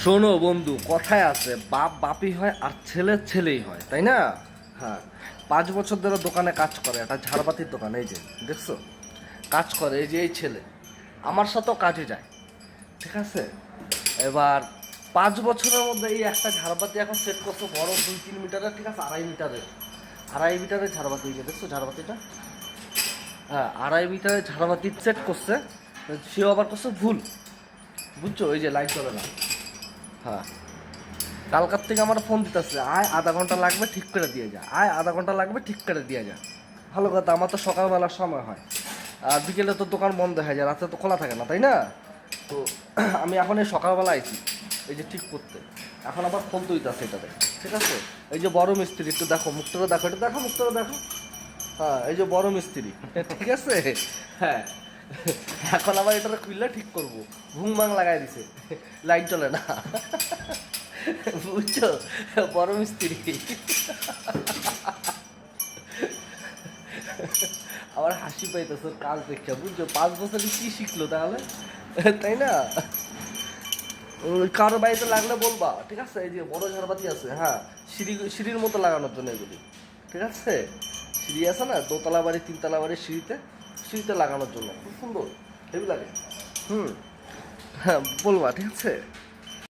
শোনো বন্ধু, কথায় আছে বাপ বাপই হয় আর ছেলে ছেলেই হয়, তাই না? হ্যাঁ, 5 বছর ধরে দোকানে কাজ করে, একটা ঝাড়বাতির দোকান, এই যে দেখছো কাজ করে, এই যে এই ছেলে আমার সাথেও কাজে যায়, ঠিক আছে? এবার 5 বছরের মধ্যে এই একটা ঝাড়বাতি এখন সেট করছো বড় 2-3 মিটারের, ঠিক আছে, 2.5 মিটারের, 2.5 মিটারের ঝাড়বাতি, এই যে দেখছো ঝাড়বাতিটা, হ্যাঁ 2.5 মিটারের ঝাড়বাতি সেট করছে। সেও আবার করছে ভুল, বুঝছো? এই যে লাইট জ্বলে না। হ্যাঁ, কালকার থেকে আমার ফোন দিতেছে, আয় 1/2 ঘন্টা লাগবে ঠিক করে দিয়ে যা, আয় 1/2 ঘন্টা লাগবে ঠিক করে দিয়ে যা। ভালো কথা, আমার তো সকালবেলার সময় হয়, আর বিকেলে তো দোকান বন্ধ হয়ে যায়, রাতে তো খোলা থাকে না, তাই না? তো আমি এখন এই সকালবেলা আইছি এই যে ঠিক করতে, এখন আবার ফোন তুইতেছে এটাতে, ঠিক আছে? এই যে বড় মিস্ত্রি, একটু দেখো মুখটা দেখো, এটা দেখো মুখটা দেখো। হ্যাঁ, এই যে বড় মিস্ত্রি, ঠিক আছে? হ্যাঁ, এখন আবার এটা খুললে ঠিক করবো, ঘুম ভাঙ লাগাই দিছে, লাইট জ্বলে না, বুঝছো? বড় মিস্ত্রি আমার হাসি পাইতেছে কাজ দেখে, বুঝছো? 5 বছরে কি শিখলো তাহলে, তাই না? কারো বাড়িতে লাগলে বলবা, ঠিক আছে? এই যে বড় ঝাড়বাতি আছে, হ্যাঁ, সিঁড়ির মতো লাগানোর জন্য এগুলি, ঠিক আছে? সিঁড়ি আছে না, দোতলা বাড়ি 3তলা বাড়ির সিঁড়িতে, সিঁড়িতে লাগানোর জন্য খুব সুন্দর, হেভি লাগে। হুম, হ্যাঁ বলবা, ঠিক আছে?